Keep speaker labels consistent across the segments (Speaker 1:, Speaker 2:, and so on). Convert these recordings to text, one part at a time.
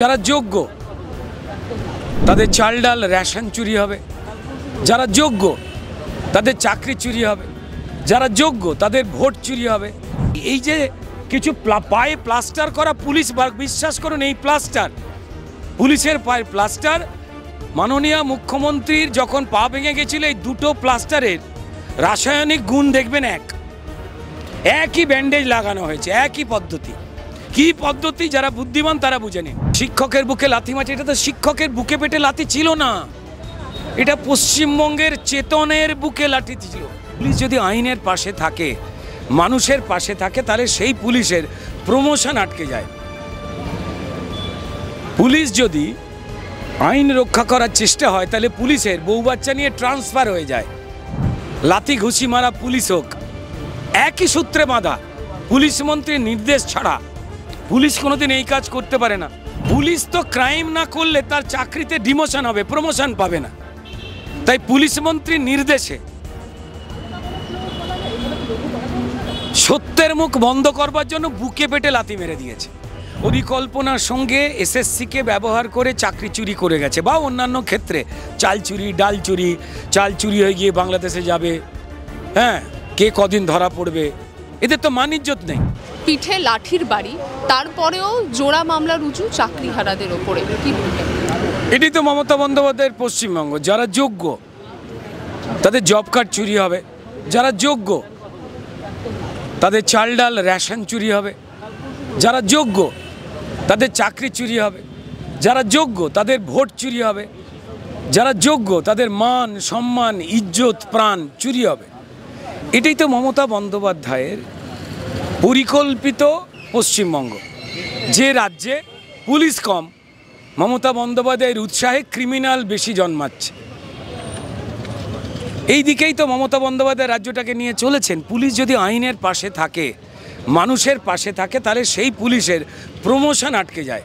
Speaker 1: যারা যোগ্য তাদের চাল ডাল রেশন চুরি হবে, যারা যোগ্য তাদের চাকরি চুরি হবে, যারা যোগ্য তাদের ভোট চুরি হবে। এই যে কিছু পায়ে প্লাস্টার করা পুলিশ, বিশ্বাস করুন এই প্লাস্টার, পুলিশের পায়ে প্লাস্টার, মাননীয় মুখ্যমন্ত্রীর যখন পা ভেঙে গেছিল এই দুটো প্লাস্টারের রাসায়নিক গুণ দেখবেন একই ব্যান্ডেজ লাগানো হয়েছে, একই পদ্ধতি। কি পদ্ধতি যারা বুদ্ধিমান তারা বুঝে নিন। শিক্ষকের বুকে লাথি মারছে, এটা তো শিক্ষকের বুকে পেটে লাথি ছিল না, এটা পশ্চিমবঙ্গের চেতনের বুকে লাথি ছিল। পুলিশ যদি আইনের পাশে থাকে, মানুষের পাশে থাকে, তাহলে সেই পুলিশের প্রমোশন আটকে যায়। পুলিশ যদি আইন রক্ষা করার চেষ্টা হয় তাহলে পুলিশের বউ বাচ্চা নিয়ে ট্রান্সফার হয়ে যায়। লাথি ঘুষি মারা পুলিশ হোক, একই সূত্রে বাঁধা। পুলিশ মন্ত্রীর নির্দেশ ছাড়া পুলিশ কোনোদিন এই কাজ করতে পারে না। পুলিশ তো ক্রাইম না করলে তার চাকরিতে ডিমোশন হবে, প্রমোশন পাবে না। তাই পুলিশ মন্ত্রীর নির্দেশে সত্যের মুখ বন্ধ করবার জন্য বুকে পেটে লাথি মেরে দিয়েছে। পরিকল্পনার সঙ্গে এসএসসিকে ব্যবহার করে চাকরি চুরি করে গেছে, বা অন্যান্য ক্ষেত্রে চাল চুরি, ডাল চুরি, চাল চুরি হয়ে গিয়ে বাংলাদেশে যাবে, হ্যাঁ, কে কদিন ধরা পড়বে, এদের তো মান ইজ্জত নেই।
Speaker 2: পিঠে লাঠির বাড়ি, তারপরেও জোড়া মামলা রুজু চাকরিহারাদের ওপরে, কি বলবেন?
Speaker 1: এটি তো মমতা বন্দ্যোপাধ্যায়ের পশ্চিমবঙ্গ। যারা যোগ্য তাদের জব কার্ড চুরি হবে, যারা যোগ্য তাদের চাল ডাল রেশন চুরি হবে, যারা যোগ্য তাদের চাকরি চুরি হবে, যারা যোগ্য তাদের ভোট চুরি হবে, যারা যোগ্য তাদের মান সম্মান ইজ্জত প্রাণ চুরি হবে। এটাই তো মমতা বন্দ্যোপাধ্যায়ের পরিকল্পিত পশ্চিমবঙ্গ। যে রাজ্যে পুলিশ কম, মমতা বন্দ্যোপাধ্যায়ের উৎসাহে ক্রিমিনাল বেশি জন্মাচ্ছে। এই দিকেই তো মমতা বন্দ্যোপাধ্যায় রাজ্যটাকে নিয়ে চলেছেন। পুলিশ যদি আইনের পাশে থাকে, মানুষের পাশে থাকে, তাহলে সেই পুলিশের প্রমোশন আটকে যায়।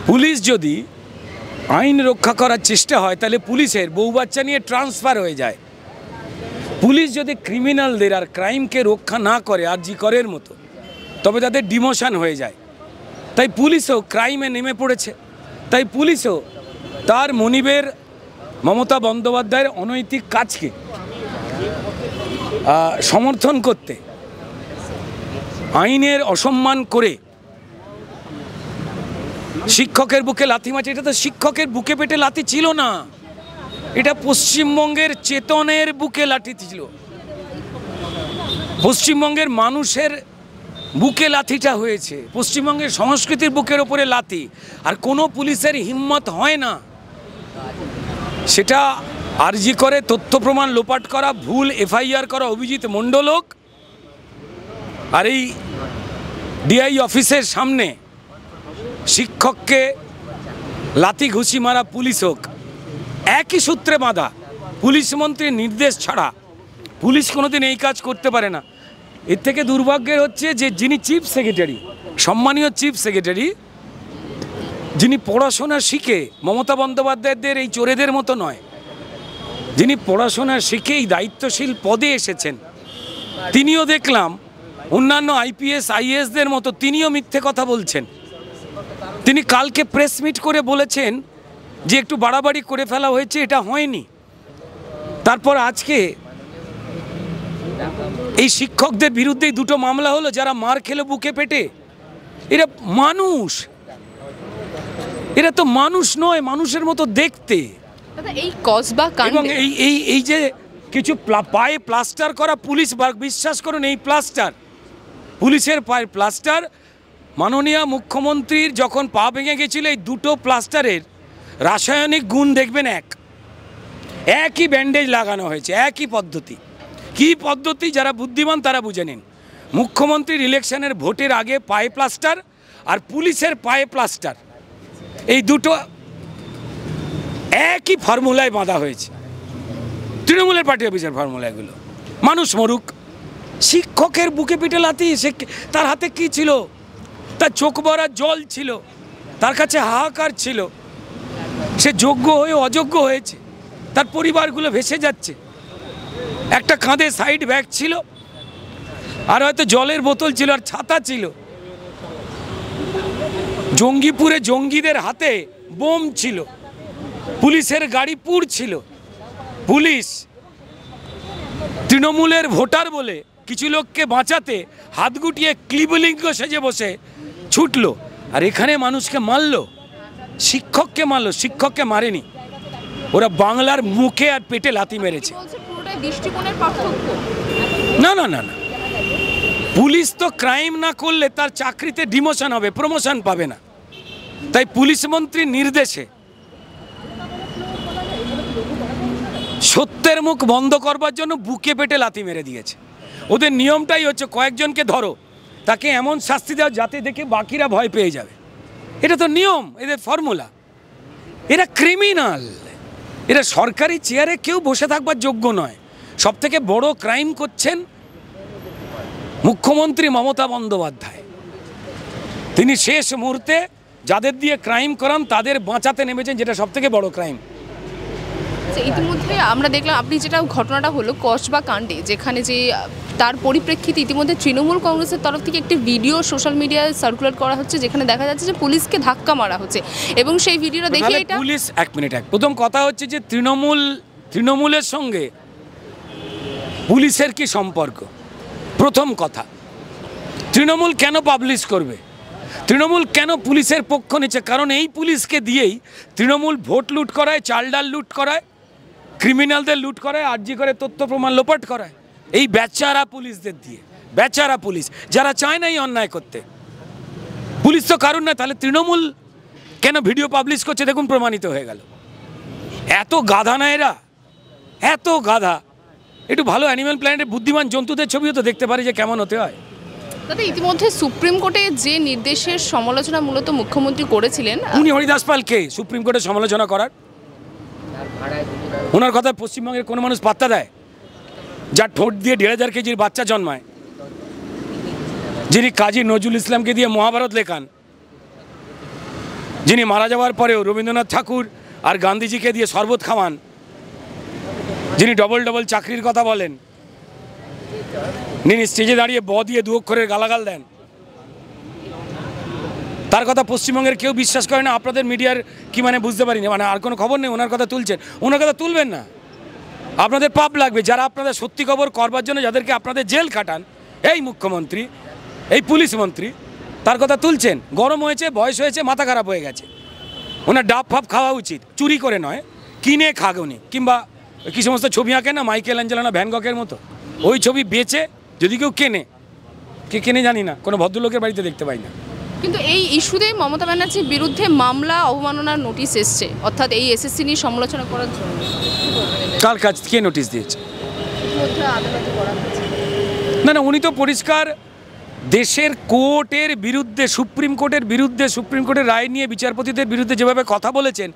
Speaker 1: পুলিশ যদি আইন রক্ষা করার চেষ্টা হয় তাহলে পুলিশের বউ বাচ্চা নিয়ে ট্রান্সফার হয়ে যায়। পুলিশ যদি ক্রিমিনালদের আর ক্রাইমকে রক্ষা না করে আরজি করের মতো, তবে তাদের ডিমোশন হয়ে যায়। তাই পুলিশও ক্রাইমে নেমে পড়েছে। তাই পুলিশও তার মনিবের মমতা বন্দ্যোপাধ্যায়ের অনৈতিক কাজকে সমর্থন করতে আইনের অসম্মান করে শিক্ষকের বুকে লাথি মারছে। এটা তো শিক্ষকের বুকে পেটে লাথি ছিল না, এটা পশ্চিমবঙ্গের চেতনের বুকে লাথি ছিল। পশ্চিমবঙ্গের মানুষের বুকে লাথিটা হয়েছে, পশ্চিমবঙ্গের সংস্কৃতির বুকের ওপরে লাথি। আর কোনো পুলিশের হিম্মত হয় না সেটা আরজি করে তথ্য প্রমাণ লোপাট করা, ভুল এফআইআর করা অভিজিৎ মণ্ডল হোক, আর এই ডিআই অফিসের সামনে শিক্ষককে লাথি ঘুষি মারা পুলিশ হোক, একই সূত্রে বাঁধা। পুলিশ মন্ত্রীর নির্দেশ ছাড়া পুলিশ কোনোদিন এই কাজ করতে পারে না। এর থেকে দুর্ভাগ্যের হচ্ছে যে যিনি চিফ সেক্রেটারি, সম্মানীয় চিফ সেক্রেটারি, যিনি পড়াশোনা শিখে মমতা বন্দ্যোপাধ্যায়দের এই চোরেদের মতো নয়, যিনি পড়াশোনা শিখে এই দায়িত্বশীল পদে এসেছেন, তিনিও দেখলাম অন্যান্য আইপিএস আইএএসদের মতো তিনিও মিথ্যে কথা বলছেন। তিনি কালকে প্রেস মিট করে বলেছেন যে একটু বাড়াবাড়ি করে ফেলা হয়েছে, এটা হয়নি। তারপর আজকে এই শিক্ষকদের বিরুদ্ধেই দুটো মামলা হলো, যারা মার খেলো বুকে পেটে। এরা মানুষ, এরা তো মানুষ নয়, মানুষের মতো দেখতে।
Speaker 2: এই কসবা
Speaker 1: এবং এই যে কিছু পায়ে প্লাস্টার করা পুলিশ, বিশ্বাস করুন এই প্লাস্টার, পুলিশের পায়ে প্লাস্টার, মাননীয় মুখ্যমন্ত্রীর যখন পা ভেঙে গেছিল এই দুটো প্লাস্টারের রাসায়নিক গুণ দেখবেন একই ব্যান্ডেজ লাগানো হয়েছে, একই পদ্ধতি। কি পদ্ধতি যারা বুদ্ধিমান তারা বুঝে নিন। মুখ্যমন্ত্রীর ইলেকশনের ভোটের আগে পায়ে প্লাস্টার আর পুলিশের পায়ে প্লাস্টার, এই দুটো একই ফর্মুলায় বাঁধা হয়েছে। তৃণমূলের পার্টি অফিসের ফর্মুলা এগুলো। মানুষ মরুক। শিক্ষকের বুকে পিঠে লাথি, সে তার হাতে কি ছিল? তার চোখ ভরা জল ছিল, তার কাছে হাহাকার ছিল। সে যোগ্য হয়ে অযোগ্য হয়েছে, তার পরিবারগুলো ভেসে যাচ্ছে। একটা কাঁধে সাইড ব্যাগ ছিল, আর হয়তো জলের বোতল ছিল, আর ছাতা ছিল। জঙ্গিপুরে জঙ্গিদের হাতে বোম ছিল, পুলিশের গাড়ি পুড়ছিল, পুলিশ তৃণমূলের ভোটার বলে কিছু লোককে বাঁচাতে হাত গুটিয়ে ক্লিবলিঙ্গ সেজে বসে ছুটলো, আর এখানে মানুষকে মারলো, শিক্ষককে মারলো, শিক্ষককে মারেনি, ওরা বাংলার মুখে আর পেটে লাথি মেরেছে। না না না না, পুলিশ তো ক্রাইম না করলে তার চাকরিতে ডিমোশন হবে, প্রমোশন পাবে না। তাই পুলিশ মন্ত্রীর নির্দেশে সত্যের মুখ বন্ধ করবার জন্য বুকে পেটে লাথি মেরে দিয়েছে। ওদের নিয়মটাই হচ্ছে কয়েকজনকে ধরো, তাকে এমন শাস্তি দাও যাতে দেখে বাকিরা ভয় পেয়ে যাবে। এটা তো নিয়ম, এদের ফর্মুলা। এরা ক্রিমিনাল, এরা সরকারি চেয়ারে কেউ বসে থাকবার যোগ্য নয়। সব থেকে বড় ক্রাইম করছেন মুখ্যমন্ত্রী মমতা বন্দ্যোপাধ্যায়। তিনি শেষ মুহূর্তে যাদের দিয়ে ক্রাইম করান তাদের বাঁচাতে নেমেছেন, যেটা সব থেকে বড় ক্রাইম।
Speaker 2: ইতিমধ্যে আমরা দেখলাম আপনি যেটা ঘটনাটা হলো কসবা কাণ্ডে, যেখানে যে তার পরিপ্রেক্ষিতে ইতিমধ্যে তৃণমূল কংগ্রেসের তরফ থেকে একটি ভিডিও সোশ্যাল মিডিয়ায় সার্কুলেট করা হচ্ছে, যেখানে দেখা যাচ্ছে যে পুলিশকে ধাক্কা মারা হচ্ছে, এবং সেই ভিডিওটা দেখে এটা
Speaker 1: পুলিশ এক মিনিট, প্রথম কথা হচ্ছে যে তৃণমূলের সঙ্গে পুলিশের কি সম্পর্ক? প্রথম কথা, তৃণমূল কেন পাবলিশ করবে? তৃণমূল কেন পুলিশের পক্ষ নিচ্ছে? কারণ এই পুলিশকে দিয়েই তৃণমূল ভোট লুট করায়, চাল ডাল লুট করায়, ক্রিমিনালদের লুট করায়, আর্জি করে তথ্য প্রমাণ লোপাট করায়, এই বেচারা পুলিশদের দিয়ে। বেচারা পুলিশ যারা চায় না এই অন্যায় করতে, পুলিশ তো কারণ নয়, তাহলে তৃণমূল কেন ভিডিও পাবলিশ করছে? দেখুন, প্রমাণিত হয়ে গেল। এত গাধা না এরা, এত গাধা। একটু ভালো অ্যানিম্যাল প্ল্যানেটের বুদ্ধিমান জন্তুদের ছবিও তো দেখতে পারি যে কেমন হতে হয়।
Speaker 2: দাদা, ইতিমধ্যে সুপ্রিম কোর্টে যে নির্দেশের সমালোচনা মূলত মুখ্যমন্ত্রী করেছিলেন,
Speaker 1: উনি হরিদাস পালকে সুপ্রিম কোর্টে সমালোচনা করার? ওনার কথা পশ্চিমবঙ্গের কোনো মানুষ পাত্তা দেয়? যার ঠোঁট দিয়ে 1,500 কেজির বাচ্চা জন্মায়, যিনি কাজী নজরুল ইসলামকে দিয়ে মহাভারত লেখান, যিনি মারা যাওয়ার পরেও রবীন্দ্রনাথ ঠাকুর আর গান্ধীজিকে দিয়ে শরবত খাওয়ান, যিনি ডবল ডবল চাকরির কথা বলেন, যিনি স্টেজে দাঁড়িয়ে ব দিয়ে 2 অক্ষরের গালাগাল দেন, তার কথা পশ্চিমবঙ্গের কেউ বিশ্বাস করে না। আপনাদের মিডিয়ার কি মানে বুঝতে পারিনি, মানে আর কোনো খবর নেই, ওনার কথা তুলছেন। ওনার কথা তুলবেন না, আপনাদের পাপ লাগবে। যারা আপনাদের সত্যি খবর করবার জন্য যাদেরকে আপনাদের জেল খাটান, এই মুখ্যমন্ত্রী, এই পুলিশ মন্ত্রী, তার কথা তুলছেন। গরম হয়েছে, বয়স হয়েছে, মাথা খারাপ হয়ে গেছে, ওনার ডাব ফাপ খাওয়া উচিত, চুরি করে নয়, কিনে খাগ উনি। কিংবা কি সমস্ত ছবি আঁকে না মাইকেল অ্যাঞ্জেলো না ভ্যান গকের মতো, ওই ছবি বেচে যদি কেউ কেনে, কে কেনে জানি না, কোনো ভদ্রলোকের বাড়িতে দেখতে পাই না।
Speaker 2: কিন্তু এই ইস্যুতে মমতা ব্যানার্জির বিরুদ্ধে মামলা অবমাননার নোটিশ এসছে, অর্থাৎ এই এসএসসি নিয়ে সমালোচনা করার জন্য।
Speaker 1: কার কাজ কে নোটিশ দিয়েছে? না না, উনি তো পরিষ্কার দেশের কোর্টের বিরুদ্ধে, সুপ্রিম কোর্টের বিরুদ্ধে, সুপ্রিম কোর্টের রায় নিয়ে বিচারপতিদের বিরুদ্ধে যেভাবে কথা বলেছেন,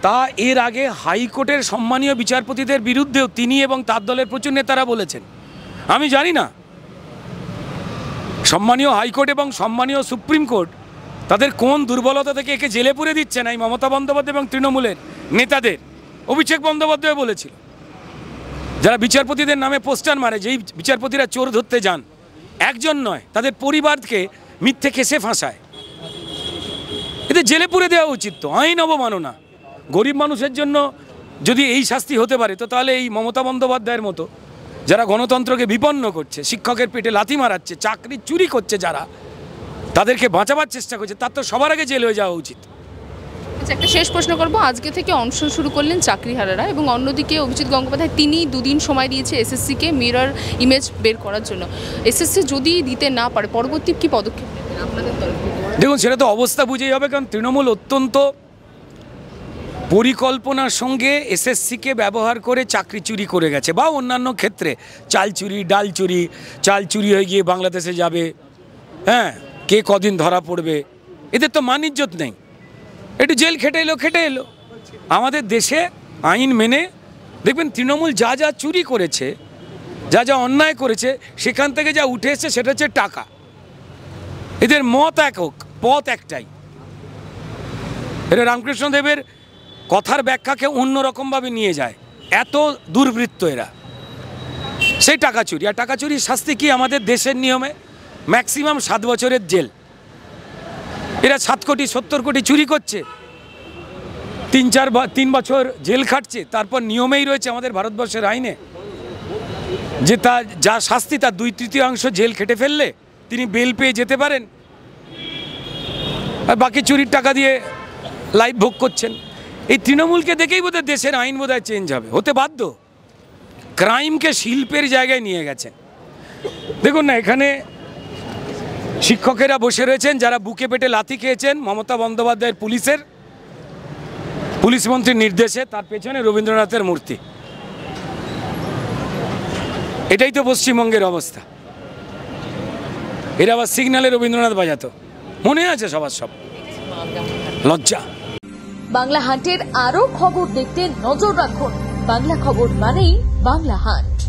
Speaker 1: তা এর আগে হাইকোর্টের সম্মানীয় বিচারপতিদের বিরুদ্ধেও তিনি এবং তার দলের প্রচুর নেতারা বলেছেন। আমি জানি না সম্মানীয় হাইকোর্ট এবং সম্মানীয় সুপ্রিম কোর্ট তাদের কোন দুর্বলতা থেকে একে জেলে পুরে দিচ্ছে না। এই মমতা বন্দ্যোপাধ্যায় এবং তৃণমূলের নেতাদের, অভিষেক বন্দ্যোপাধ্যায় বলেছিল, যারা বিচারপতিদের নামে পোস্টার মারে, যেই বিচারপতিরা চোর ধরতে যান, একজন নয়, তাদের পরিবারকে মিথ্যে কেসে ফাঁসায়, এদের জেলে পুরে দেওয়া উচিত। তো আইন অবমাননা, গরিব মানুষের জন্য যদি এই শাস্তি হতে পারে, তো তাহলে এই মমতা বন্দ্যোপাধ্যায়ের মতো যারা গণতন্ত্রকে বিপন্ন করছে, শিক্ষকের পেটে লাথি মারাচ্ছে, চাকরি চুরি করছে, যারা তাদেরকে বাঁচাবার চেষ্টা করছে, তার তো সবার আগে জেল হয়ে যাওয়া উচিত।
Speaker 2: আচ্ছা, একটা শেষ প্রশ্ন করবো। আজকে থেকে অনশন শুরু করলেন চাকরিহারারা, এবং অন্যদিকে অভিজিৎ গঙ্গোপাধ্যায় তিনি 2 দিন সময় দিয়েছে এসএসসিকে মিরর ইমেজ বের করার জন্য। এসএসসি যদি দিতে না পারে, পরবর্তী কি পদক্ষেপ নেবেন আপনাদের তরফ থেকে?
Speaker 1: দেখুন, সেটা তো অবস্থা বুঝেই হবে, কারণ তৃণমূল অত্যন্ত পরিকল্পনার সঙ্গে এসএসসিকে ব্যবহার করে চাকরি চুরি করে গেছে, বা অন্যান্য ক্ষেত্রে চাল চুরি, ডাল চুরি, চাল চুরি হয়ে গিয়ে বাংলাদেশে যাবে, হ্যাঁ, কে কদিন ধরা পড়বে, এদের তো মান ইজ্জত নেই। একটু জেল খেটে এলো। আমাদের দেশে আইন মেনে দেখবেন তৃণমূল যা যা চুরি করেছে, যা যা অন্যায় করেছে, সেখান থেকে যা উঠে এসছে সেটা হচ্ছে টাকা। এদের মত একক, পথ একটাই। এটা রামকৃষ্ণদেবের কথার ব্যাখ্যাকে অন্যরকমভাবে নিয়ে যায়, এত দুর্বৃত্ত এরা। সেই টাকা চুরি, আর টাকা চুরির শাস্তি কি আমাদের দেশের নিয়মে? ম্যাক্সিমাম 7 বছরের জেল। এরা 7 কোটি 70 কোটি চুরি করছে, 3 বছর জেল খাটছে, তারপর নিয়মেই রয়েছে আমাদের ভারতবর্ষের আইনে যে তার যা শাস্তি তার 2/3 জেল খেটে ফেললে তিনি বেল পেয়ে যেতে পারেন, আর বাকি চুরির টাকা দিয়ে লাইফ ভোগ করছেন। এই তৃণমূলকে দেখেই বোধহয় দেশের আইন বোধহয় চেঞ্জ হবে, হতে বাধ্য। ক্রাইমকে শিল্পের জায়গায় নিয়ে গেছেন। দেখুন না, এখানে শিক্ষকেরা বসে রয়েছেন যারা বুকে পেটে লাথি খেয়েছেন মমতা বন্দ্যোপাধ্যায়ের পুলিশ মন্ত্রীর নির্দেশে, তার পেছনে রবীন্দ্রনাথের মূর্তি। এটাই তো পশ্চিমবঙ্গের অবস্থা। এরা আবার সিগন্যালে রবীন্দ্রনাথ বাজাতো, মনে আছে সবার সব, লজ্জা।
Speaker 3: বাংলা হান্টের আরো খবর দেখতে নজর রাখুন। বাংলা খবর মানেই বাংলা হান্ট।